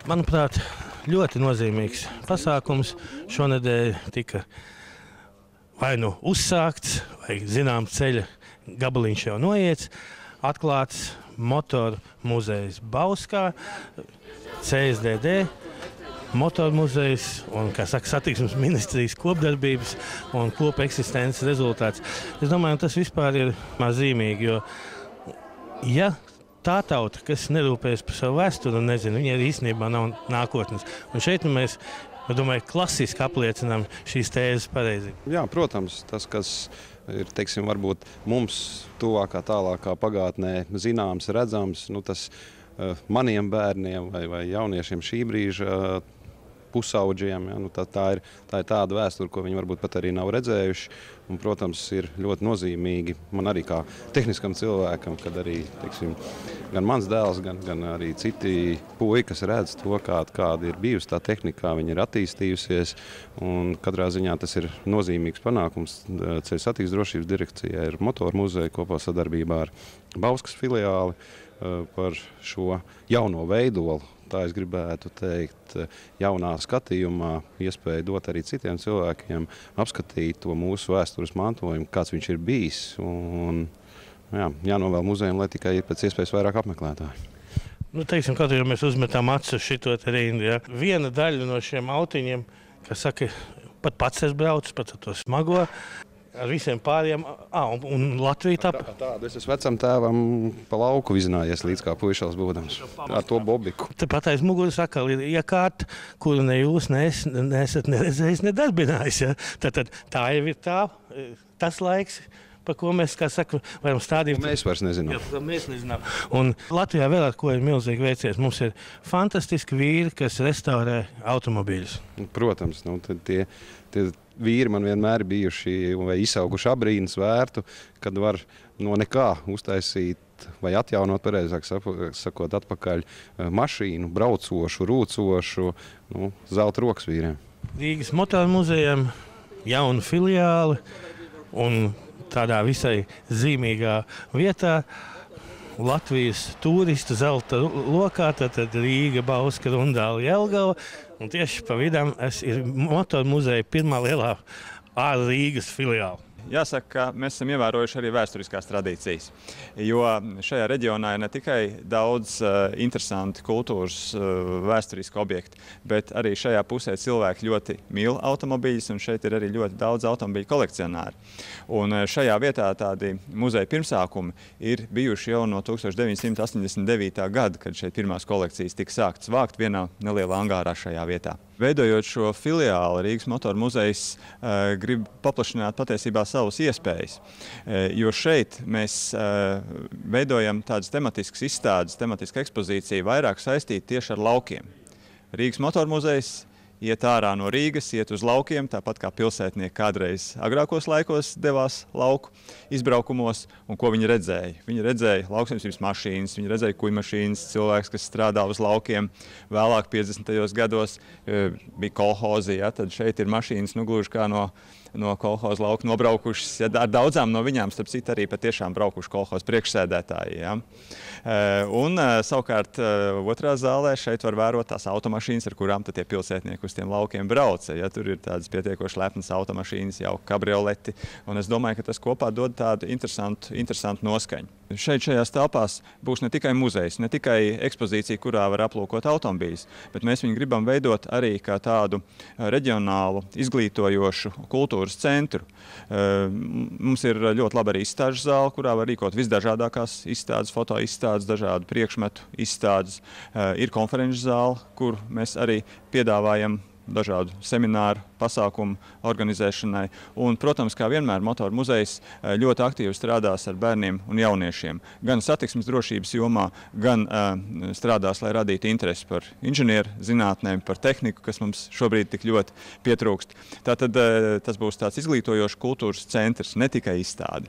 Manuprāt, ļoti nozīmīgs pasākums. Šonedēļ tika vai nu uzsākts, vai zināms ceļa gabaliņš jau noiets, atklāts motoru muzejs Bauskā, CSDD motoru muzejs un, kā saka, satiksmes ministrijas kopdarbības un kopeksistences rezultāts. Es domāju, tas vispār ir zīmīgi, jo ja tā tauta, kas nerūpējas par savu vēsturi un nezinu, viņai īstenībā nav nākotnes. Un šeit mēs, domāju, klasiski apliecinām šīs tēzes pareizi. Jā, protams, tas, kas ir, teiksim, varbūt mums tuvākā, tālākā pagātnē zināms, redzams, tas maniem bērniem vai jauniešiem šī brīža pusauģiem. Ja, tā ir tāda vēsture, ko viņi varbūt pat arī nav redzējuši. Un, protams, ir ļoti nozīmīgi man arī kā tehniskam cilvēkam, kad arī, teiksim, gan mans dēls, gan arī citi puikas redz to, kāda ir bijusi tā tehnika, kā viņa ir attīstījusies. Un katrā ziņā tas ir nozīmīgs panākums. Ceļu satiksmes drošības direkcijai ir motoru muzeja kopā sadarbībā ar Bauskas filiāli par šo jauno veidolu. Tā es gribētu teikt, jaunā skatījumā iespēju dot arī citiem cilvēkiem apskatīt to mūsu vēstures mantojumu, kāds viņš ir bijis. Un, jānovēl muzejam, lai tikai pēc iespējas vairāk apmeklētāji. Teiksim, kaut jau mēs uzmetam acu šito te rindu. Ja. Viena daļa no šiem autiņiem, kas saka, pat pats es braucu, pat to smago. Ar visiem pāriem, un Latvija tāpat. Tādu es vecam tēvam pa lauku vizinājies līdz kā puišals būdams. Ar to bobiku. Tepat aiz muguras atkal ir iekārta, kuru ne jūs neesat neredzējis, nedarbinājis. Ja? Tad tā jau ir tas laiks, par ko mēs, kā saka, varam stādīt. Mēs vairs nezinām. Jā, mēs nezinām. Un Latvijā vēl ar ko ir milzīgi veicies. Mums ir fantastiski vīri, kas restaurē automobīļus. Protams, tie vīri man vienmēr ir bijuši vai izauguši abrīnas vērtu, kad var no nekā uztaisīt vai atjaunot, pareizāk sakot, atpakaļ mašīnu, braucošu, rūcošu, zelta rokas vīriem. Rīgas motoru muzejam jauna filiāli un tādā visai zīmīgā vietā Latvijas turistu zelta lokā, tad Rīga, Bauska, Rundāla, Jelgava. Un tieši pa vidam ir motoru muzeja pirmā lielā ārā Rīgas filiāla. Jāsaka, ka mēs esam ievērojuši arī vēsturiskās tradīcijas, jo šajā reģionā ir ne tikai daudz interesanti kultūras vēsturiski objekti, bet arī šajā pusē cilvēki ļoti mīl automobīļus, un šeit ir arī ļoti daudz automobīļu kolekcionāri. Un šajā vietā tādi muzeja pirmsākumi ir bijuši jau no 1989. gada, kad šeit pirmās kolekcijas tika sāktas vākt vienā nelielā angārā šajā vietā. Veidojot šo filiāli, Rīgas motoru muzejs grib paplašināt patiesībā savas iespējas, jo šeit mēs veidojam tādas tematiskas izstādes, tematisku ekspozīciju vairāk saistīt tieši ar laukiem. Rīgas motoru muzejs iet ārā no Rīgas, iet uz laukiem, tāpat kā pilsētnieki kādreiz agrākos laikos devās lauku izbraukumos, un ko viņi redzēja? Viņi redzēja lauksaimniecības mašīnas, viņi redzēja kuģmašīnas, cilvēks, kas strādā uz laukiem. Vēlāk 50. gados bija kolhozi, ja, tad šeit ir mašīnas, gluži kā no kolhoza lauka nobraukušas, ja, ar daudzām no viņām, starp citu, arī patiešām braukuši kolhoza priekšsēdētāji. Ja. Un savukārt otrā zālē šeit var vērot tās automašīnas, ar kurām tie pilsētnieki uz tiem laukiem brauca. Ja, tur ir tādas pietiekoši lepnas automašīnas, jau kabrioleti, un es domāju, ka tas kopā dod tādu interesantu noskaņu. Šeit šajās telpās būs ne tikai muzejs, ne tikai ekspozīcija, kurā var aplūkot automobīļus, bet mēs viņu gribam veidot arī kā tādu reģionālu, izglītojošu kultūras centru. Mums ir ļoti laba arī izstāžu zāle, kurā var rīkot visdažādākās izstādes, fotoizstādes, dažādu priekšmetu izstādes. Ir konferenču zāle, kur mēs arī piedāvājam dažādu semināru, pasākumu organizēšanai. Un, protams, kā vienmēr, motoru muzejs ļoti aktīvi strādās ar bērniem un jauniešiem. Gan satiksmes drošības jomā, gan strādās, lai radītu interesi par inženieru zinātnēm, par tehniku, kas mums šobrīd tik ļoti pietrūkst. Tātad tas būs tāds izglītojošs kultūras centrs, ne tikai izstāde.